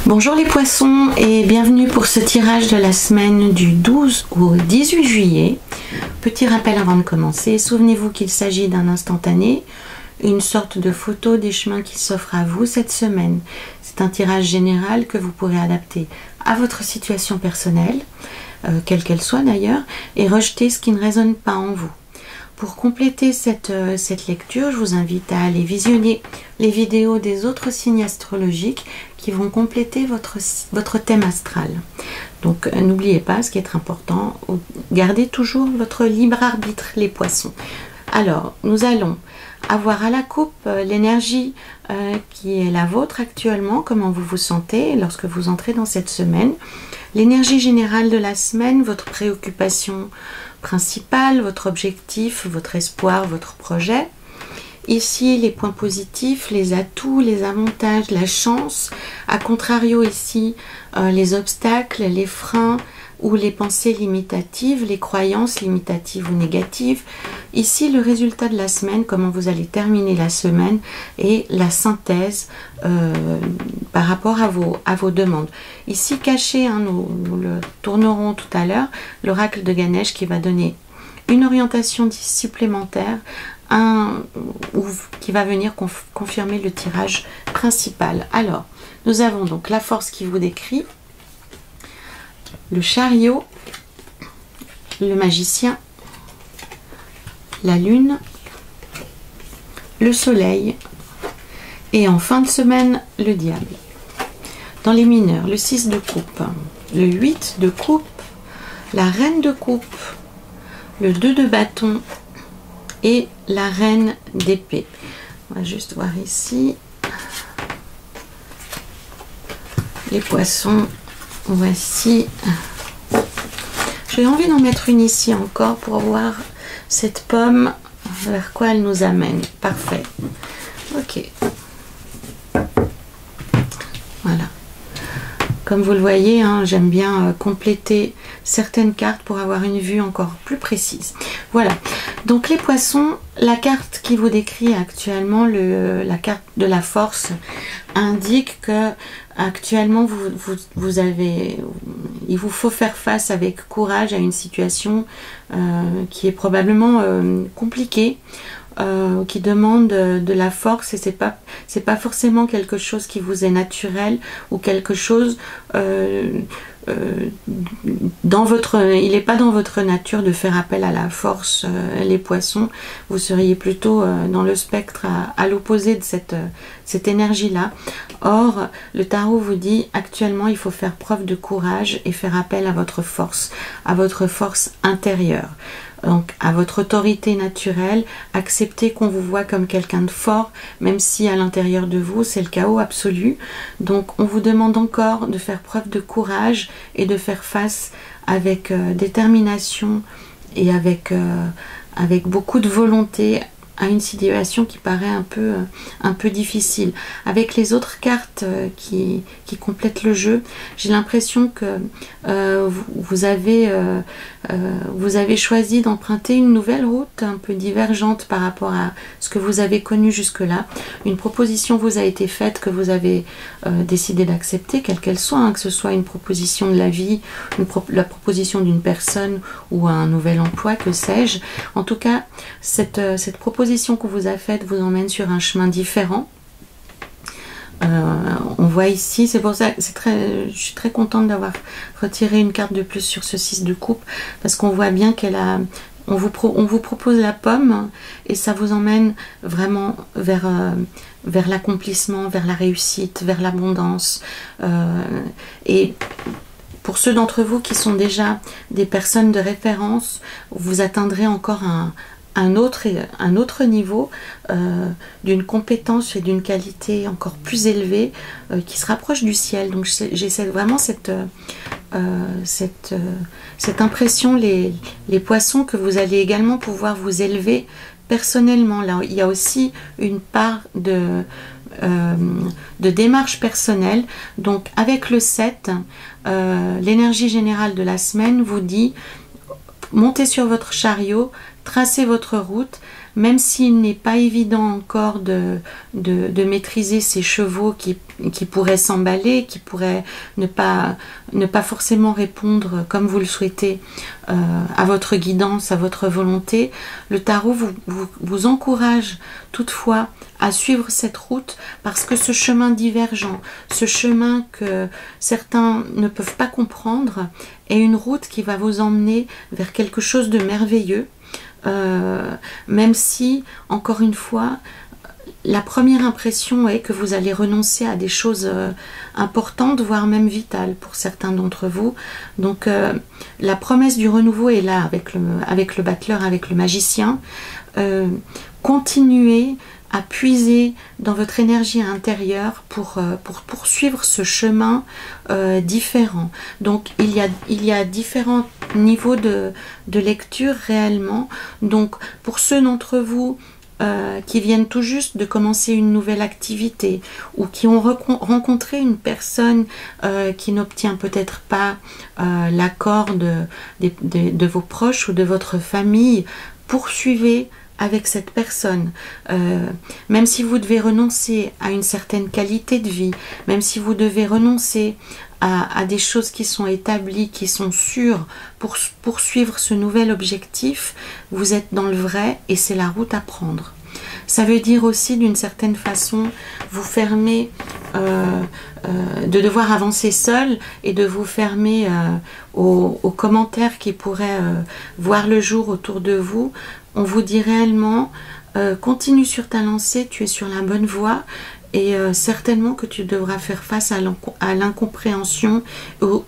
Bonjour les poissons et bienvenue pour ce tirage de la semaine du 12 au 18 juillet. Petit rappel avant de commencer, souvenez-vous qu'il s'agit d'un instantané, une sorte de photo des chemins qui s'offrent à vous cette semaine. C'est un tirage général que vous pourrez adapter à votre situation personnelle, quelle qu'elle soit d'ailleurs, et rejeter ce qui ne résonne pas en vous. Pour compléter cette lecture, je vous invite à aller visionner les vidéos des autres signes astrologiques qui vont compléter votre thème astral. Donc n'oubliez pas, ce qui est important, gardez toujours votre libre arbitre les poissons. Alors, nous allons avoir à la coupe l'énergie qui est la vôtre actuellement, comment vous vous sentez lorsque vous entrez dans cette semaine, l'énergie générale de la semaine, votre préoccupation principale, votre objectif, votre espoir, votre projet. Ici, les points positifs, les atouts, les avantages, la chance. A contrario, ici, les obstacles, les freins ou les pensées limitatives, les croyances limitatives ou négatives. Ici, le résultat de la semaine, comment vous allez terminer la semaine et la synthèse par rapport à vos demandes. Ici, caché, hein, nous le tournerons tout à l'heure, l'oracle de Ganesh qui va donner une orientation supplémentaire, qui va venir confirmer le tirage principal. Alors, nous avons donc la force qui vous décrit, le chariot, le magicien, la lune, le soleil et en fin de semaine, le diable. Dans les mineurs, le 6 de coupe, le 8 de coupe, la reine de coupe, le 2 de bâton et la reine d'épée. On va juste voir ici. Les poissons, voici. J'ai envie d'en mettre une ici encore pour voir cette pomme vers quoi elle nous amène. Parfait. Ok. Voilà. Comme vous le voyez, hein, j'aime bien compléter certaines cartes pour avoir une vue encore plus précise. Voilà. Donc les poissons, la carte qui vous décrit actuellement, la carte de la force, indique que actuellement il vous faut faire face avec courage à une situation qui est probablement compliquée, qui demande de la force, et c'est pas forcément quelque chose qui vous est naturel ou quelque chose il n'est pas dans votre nature de faire appel à la force, les poissons. Vous seriez plutôt dans le spectre à l'opposé de cette énergie-là. Or, le tarot vous dit actuellement il faut faire preuve de courage et faire appel à votre force intérieure. Donc à votre autorité naturelle, acceptez qu'on vous voit comme quelqu'un de fort, même si à l'intérieur de vous c'est le chaos absolu. Donc on vous demande encore de faire preuve de courage et de faire face avec détermination et avec beaucoup de volonté à une situation qui paraît un peu difficile. Avec les autres cartes qui complètent le jeu, j'ai l'impression que vous avez choisi d'emprunter une nouvelle route un peu divergente par rapport à ce que vous avez connu jusque-là. Une proposition vous a été faite que vous avez décidé d'accepter, quelle qu'elle soit, hein, que ce soit une proposition de la vie, la proposition d'une personne ou un nouvel emploi, que sais-je. En tout cas, cette proposition qu'on vous a faite vous emmène sur un chemin différent. On voit ici, c'est pour ça que je suis très contente d'avoir retiré une carte de plus sur ce 6 de coupe, parce qu'on voit bien on vous propose la pomme et ça vous emmène vraiment vers l'accomplissement, vers la réussite, vers l'abondance. Et pour ceux d'entre vous qui sont déjà des personnes de référence, vous atteindrez encore un autre niveau d'une compétence et d'une qualité encore plus élevée qui se rapproche du ciel. Donc j'essaie vraiment cette impression, les poissons, que vous allez également pouvoir vous élever personnellement. Là, il y a aussi une part de démarche personnelle. Donc avec le 7, l'énergie générale de la semaine vous dit: montez sur votre chariot, tracez votre route, même s'il n'est pas évident encore de maîtriser ces chevaux qui pourraient s'emballer, qui pourraient ne pas forcément répondre comme vous le souhaitez à votre guidance, à votre volonté, le tarot vous encourage toutefois à suivre cette route, parce que ce chemin divergent, ce chemin que certains ne peuvent pas comprendre, est une route qui va vous emmener vers quelque chose de merveilleux, même si, encore une fois, la première impression est que vous allez renoncer à des choses importantes, voire même vitales pour certains d'entre vous. Donc la promesse du renouveau est là avec le battleur, avec le magicien. Continuez à puiser dans votre énergie intérieure pour poursuivre ce chemin différent. Donc il y a différents niveaux de lecture réellement. Donc pour ceux d'entre vous qui viennent tout juste de commencer une nouvelle activité ou qui ont rencontré une personne qui n'obtient peut-être pas l'accord de vos proches ou de votre famille, poursuivez avec cette personne, même si vous devez renoncer à une certaine qualité de vie, même si vous devez renoncer à des choses qui sont établies, qui sont sûres, pour poursuivre ce nouvel objectif, vous êtes dans le vrai et c'est la route à prendre. Ça veut dire aussi d'une certaine façon vous fermer, de devoir avancer seul et de vous fermer aux commentaires qui pourraient voir le jour autour de vous. On vous dit réellement, continue sur ta lancée, tu es sur la bonne voie et certainement que tu devras faire face à l'incompréhension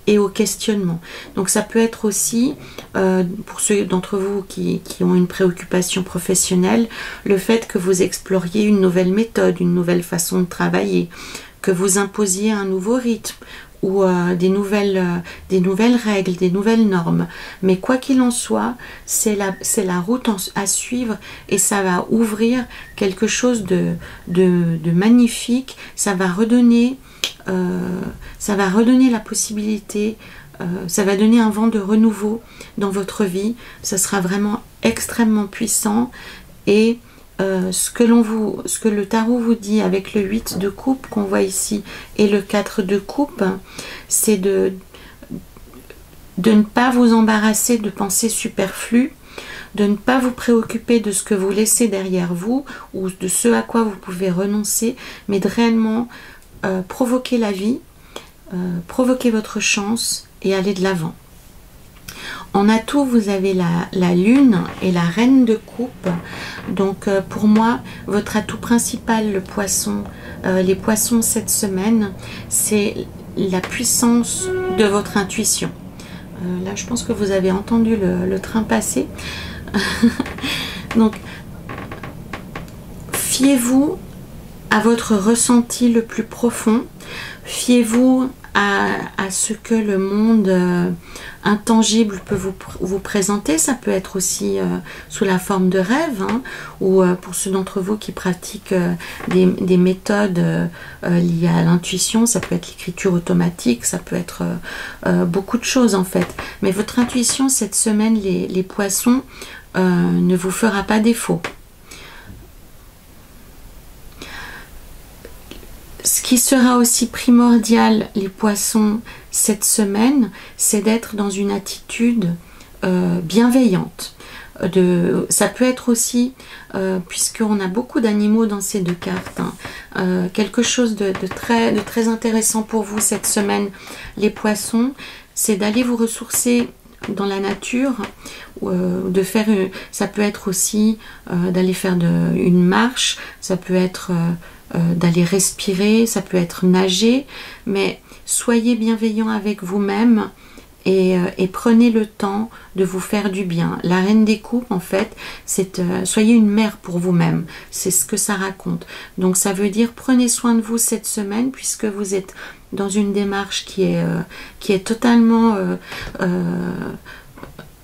et au questionnement. Donc ça peut être aussi, pour ceux d'entre vous qui ont une préoccupation professionnelle, le fait que vous exploriez une nouvelle méthode, une nouvelle façon de travailler, que vous imposiez un nouveau rythme ou des nouvelles règles, des nouvelles normes. Mais quoi qu'il en soit, c'est la route à suivre et ça va ouvrir quelque chose de magnifique. Ça va redonner la possibilité, ça va donner un vent de renouveau dans votre vie. Ça sera vraiment extrêmement puissant et ce que le tarot vous dit avec le 8 de coupe qu'on voit ici et le 4 de coupe, c'est de ne pas vous embarrasser de pensées superflues, de ne pas vous préoccuper de ce que vous laissez derrière vous ou de ce à quoi vous pouvez renoncer, mais de réellement provoquer la vie, provoquer votre chance et aller de l'avant. En atout, vous avez la lune et la reine de coupe. Donc pour moi, votre atout principal, le poisson, les poissons cette semaine, c'est la puissance de votre intuition. Là, je pense que vous avez entendu le train passer. Donc, fiez-vous à votre ressenti le plus profond. Fiez-vous à ce que le monde intangible peut vous présenter. Ça peut être aussi sous la forme de rêves, hein, ou pour ceux d'entre vous qui pratiquent des méthodes liées à l'intuition, ça peut être l'écriture automatique, ça peut être beaucoup de choses en fait. Mais votre intuition cette semaine, les poissons, ne vous fera pas défaut. Ce qui sera aussi primordial, les poissons, cette semaine, c'est d'être dans une attitude bienveillante. Ça peut être aussi, puisqu'on a beaucoup d'animaux dans ces deux cartes, hein, quelque chose de très intéressant pour vous cette semaine, les poissons, c'est d'aller vous ressourcer dans la nature, de faire ça peut être aussi d'aller faire une marche, ça peut être d'aller respirer, ça peut être nager, mais soyez bienveillant avec vous-même et prenez le temps de vous faire du bien. La reine des coupes, en fait, c'est soyez une mère pour vous-même, c'est ce que ça raconte. Donc ça veut dire prenez soin de vous cette semaine puisque vous êtes dans une démarche qui est totalement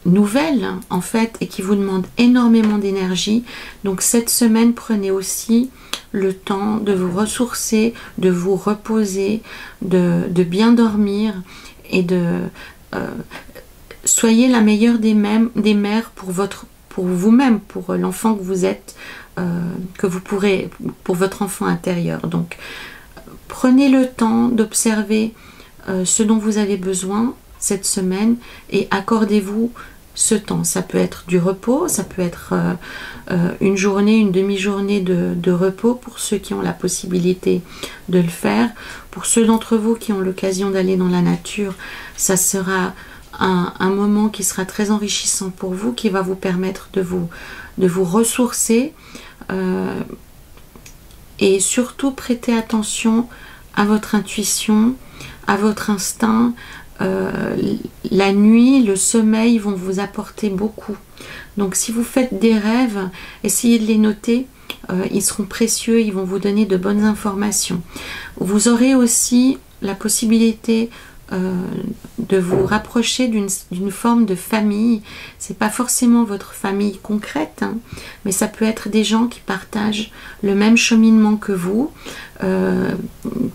nouvelle en fait et qui vous demande énormément d'énergie. Donc cette semaine, prenez aussi le temps de vous ressourcer, de vous reposer, de bien dormir et soyez la meilleure des mères pour pour vous-même, pour l'enfant que vous êtes, que vous pourrez, pour votre enfant intérieur. Donc, prenez le temps d'observer ce dont vous avez besoin cette semaine et accordez-vous ce temps. Ça peut être du repos, ça peut être une journée, une demi-journée de repos pour ceux qui ont la possibilité de le faire. Pour ceux d'entre vous qui ont l'occasion d'aller dans la nature, ça sera un moment qui sera très enrichissant pour vous, qui va vous permettre de vous ressourcer et surtout prêter attention à votre intuition, à votre instinct. La nuit, le sommeil vont vous apporter beaucoup. Donc si vous faites des rêves, essayez de les noter, ils seront précieux, ils vont vous donner de bonnes informations. Vous aurez aussi la possibilité de vous rapprocher d'une forme de famille. C'est pas forcément votre famille concrète, hein, mais ça peut être des gens qui partagent le même cheminement que vous,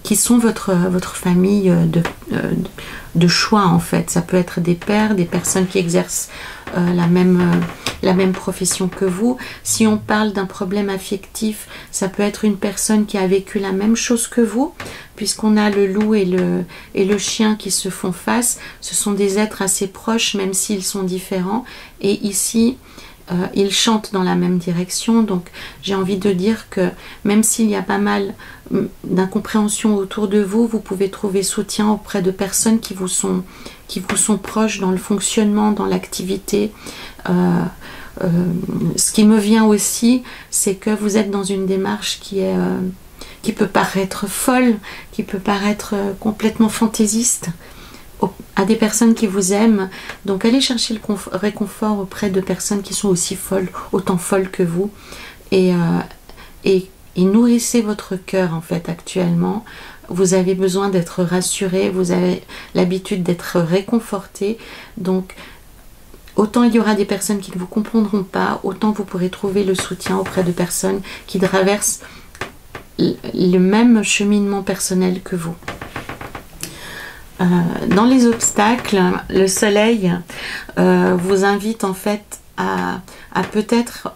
qui sont votre famille de choix en fait. Ça peut être des pères, des personnes qui exercent la même profession que vous. Si on parle d'un problème affectif, ça peut être une personne qui a vécu la même chose que vous, puisqu'on a le loup et le chien qui se font face. Ce sont des êtres assez proches, même s'ils sont différents. Et ici, ils chantent dans la même direction. Donc, j'ai envie de dire que même s'il y a pas mal d'incompréhension autour de vous, vous pouvez trouver soutien auprès de personnes qui vous sont proches dans le fonctionnement, dans l'activité. Ce qui me vient aussi, c'est que vous êtes dans une démarche qui peut paraître folle, qui peut paraître complètement fantaisiste à des personnes qui vous aiment. Donc allez chercher le réconfort auprès de personnes qui sont aussi folles, autant folles que vous, et nourrissez votre cœur en fait actuellement. Vous avez besoin d'être rassuré, vous avez l'habitude d'être réconforté. Donc autant il y aura des personnes qui ne vous comprendront pas, autant vous pourrez trouver le soutien auprès de personnes qui traversent le même cheminement personnel que vous. Dans les obstacles, le soleil vous invite en fait à peut-être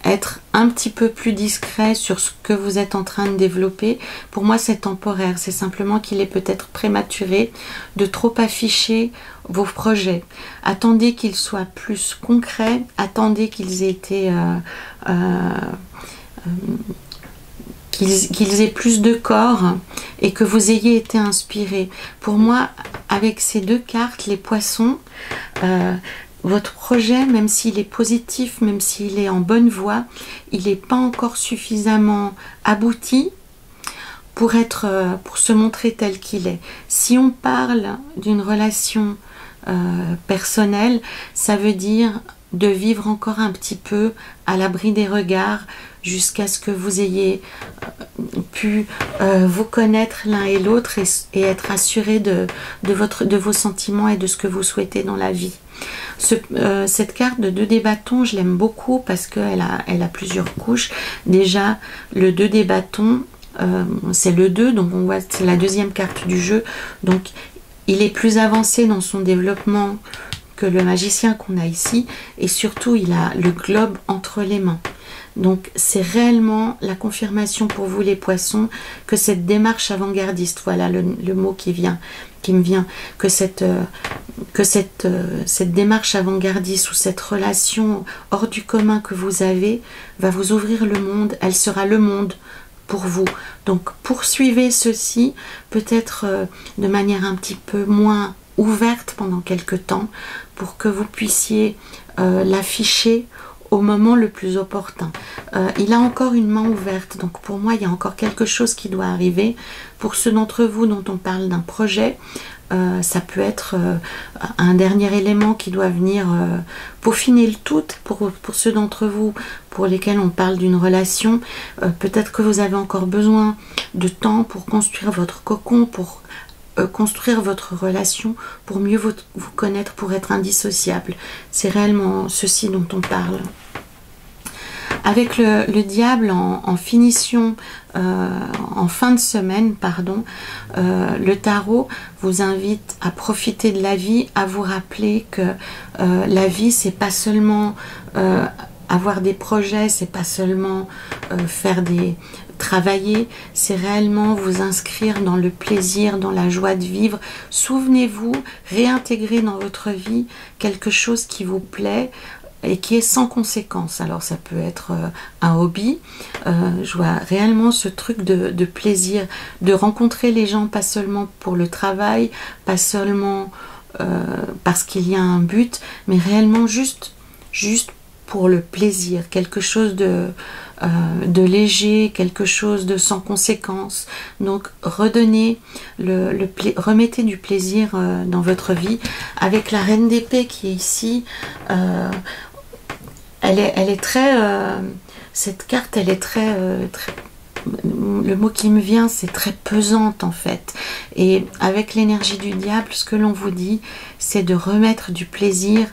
être un petit peu plus discret sur ce que vous êtes en train de développer. Pour moi, c'est temporaire. C'est simplement qu'il est peut-être prématuré de trop afficher vos projets. Attendez qu'ils soient plus concrets. Attendez qu'ils aient été... qu'ils aient plus de corps et que vous ayez été inspiré. Pour moi, avec ces deux cartes, les poissons, votre projet, même s'il est positif, même s'il est en bonne voie, il n'est pas encore suffisamment abouti pour se montrer tel qu'il est. Si on parle d'une relation personnelle, ça veut dire de vivre encore un petit peu à l'abri des regards jusqu'à ce que vous ayez pu vous connaître l'un et l'autre et être assuré de vos sentiments et de ce que vous souhaitez dans la vie. Cette carte de 2 des bâtons, je l'aime beaucoup parce qu'elle a plusieurs couches. Déjà, le 2 des bâtons, c'est le 2, donc on voit c'est la deuxième carte du jeu. Donc, il est plus avancé dans son développement que le magicien qu'on a ici, et surtout il a le globe entre les mains. Donc c'est réellement la confirmation pour vous les poissons que cette démarche avant-gardiste, voilà le mot qui me vient, que cette démarche avant-gardiste ou cette relation hors du commun que vous avez va vous ouvrir le monde, elle sera le monde pour vous. Donc poursuivez ceci, peut-être de manière un petit peu moins ouverte pendant quelque temps, pour que vous puissiez l'afficher au moment le plus opportun. Il a encore une main ouverte, donc pour moi il y a encore quelque chose qui doit arriver. Pour ceux d'entre vous dont on parle d'un projet, ça peut être un dernier élément qui doit venir peaufiner le tout. Pour ceux d'entre vous pour lesquels on parle d'une relation, peut-être que vous avez encore besoin de temps pour construire votre cocon, pour construire votre relation, pour mieux vous connaître, pour être indissociable. C'est réellement ceci dont on parle. Avec le diable en finition, en fin de semaine, pardon, le tarot vous invite à profiter de la vie, à vous rappeler que la vie, c'est pas seulement avoir des projets, c'est pas seulement travailler, c'est réellement vous inscrire dans le plaisir, dans la joie de vivre. Souvenez-vous, réintégrer dans votre vie quelque chose qui vous plaît et qui est sans conséquence. Alors ça peut être un hobby, je vois réellement ce truc de plaisir, de rencontrer les gens, pas seulement pour le travail, pas seulement parce qu'il y a un but, mais réellement juste pour le plaisir, quelque chose de léger, quelque chose de sans conséquence. Donc remettez du plaisir dans votre vie. Avec la reine d'épée qui est ici, elle est très cette carte, elle est très le mot qui me vient, c'est très pesante en fait. Et avec l'énergie du diable, ce que l'on vous dit, c'est de remettre du plaisir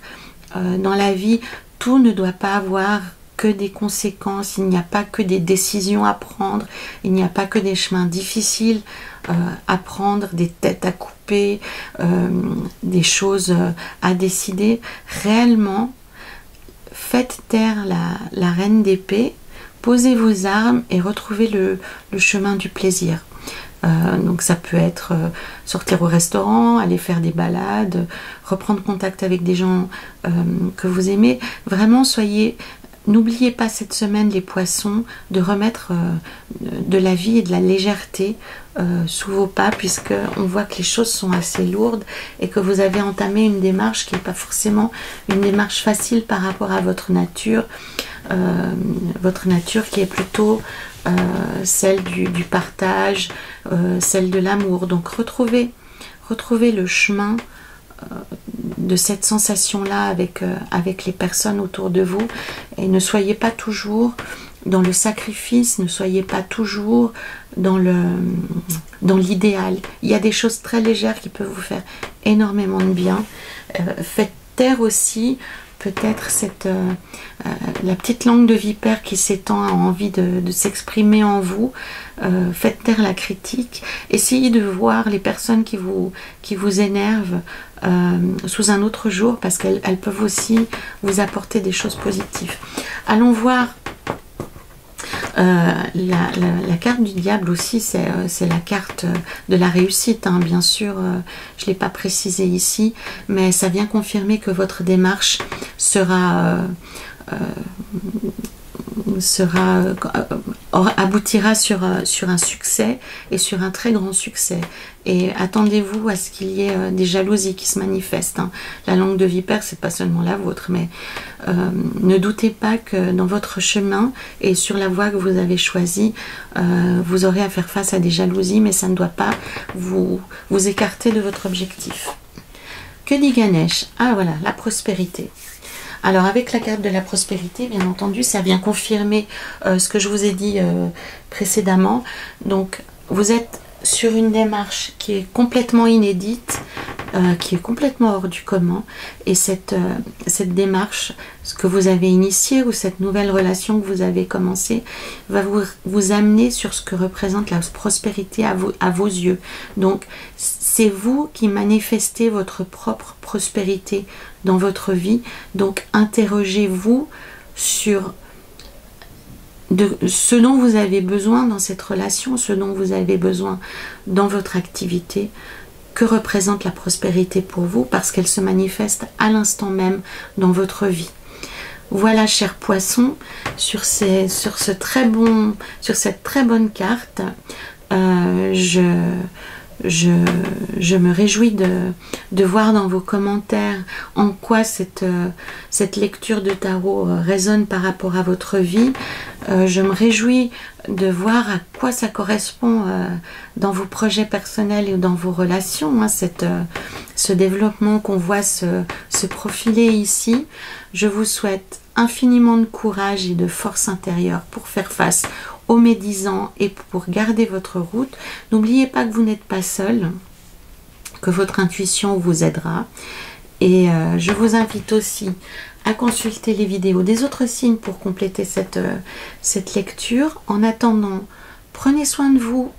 dans la vie. Tout ne doit pas avoir que des conséquences, il n'y a pas que des décisions à prendre, il n'y a pas que des chemins difficiles à prendre, des têtes à couper, des choses à décider. Réellement, faites taire la reine d'épée, posez vos armes et retrouvez le chemin du plaisir. Donc ça peut être sortir au restaurant, aller faire des balades, reprendre contact avec des gens que vous aimez. Vraiment, n'oubliez pas cette semaine, les poissons, de remettre de la vie et de la légèreté sous vos pas, puisque on voit que les choses sont assez lourdes et que vous avez entamé une démarche qui n'est pas forcément une démarche facile par rapport à votre nature qui est plutôt celle du partage, celle de l'amour. Donc retrouvez le chemin de cette sensation-là avec les personnes autour de vous, et ne soyez pas toujours dans le sacrifice, ne soyez pas toujours dans l'idéal. Il y a des choses très légères qui peuvent vous faire énormément de bien. Faites taire aussi peut-être la petite langue de vipère qui s'étend, a envie de s'exprimer en vous. Faites taire la critique. Essayez de voir les personnes qui vous énervent sous un autre jour, parce qu'elles peuvent aussi vous apporter des choses positives. Allons voir la carte du diable aussi, c'est la carte de la réussite, hein. Bien sûr, je ne l'ai pas précisé ici, mais ça vient confirmer que votre démarche aboutira sur un succès, et sur un très grand succès. Et attendez-vous à ce qu'il y ait des jalousies qui se manifestent, hein. La langue de vipère, c'est pas seulement la vôtre, mais ne doutez pas que dans votre chemin et sur la voie que vous avez choisie, vous aurez à faire face à des jalousies, mais ça ne doit pas vous écarter de votre objectif. Que dit Ganesh? Ah voilà, la prospérité. Alors avec la carte de la prospérité, bien entendu, ça vient confirmer ce que je vous ai dit précédemment. Donc vous êtes sur une démarche qui est complètement inédite, qui est complètement hors du commun, et cette démarche, ce que vous avez initié, ou cette nouvelle relation que vous avez commencée, va vous amener sur ce que représente la prospérité à vos yeux. Donc c'est vous qui manifestez votre propre prospérité dans votre vie. Donc interrogez-vous sur ce dont vous avez besoin dans cette relation, ce dont vous avez besoin dans votre activité. Que représente la prospérité pour vous, parce qu'elle se manifeste à l'instant même dans votre vie. Voilà, chers poissons, sur cette très bonne carte, je me réjouis de voir dans vos commentaires en quoi cette lecture de tarot résonne par rapport à votre vie. Je me réjouis de voir à quoi ça correspond dans vos projets personnels et dans vos relations, hein, ce développement qu'on voit se profiler ici. Je vous souhaite infiniment de courage et de force intérieure pour faire face aux médisants et pour garder votre route. N'oubliez pas que vous n'êtes pas seul, que votre intuition vous aidera, Et je vous invite aussi à consulter les vidéos des autres signes pour compléter cette lecture. En attendant, prenez soin de vous,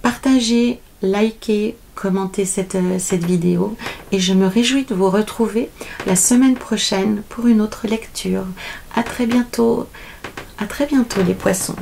partagez, likez, commentez cette vidéo et je me réjouis de vous retrouver la semaine prochaine pour une autre lecture. À très bientôt les poissons.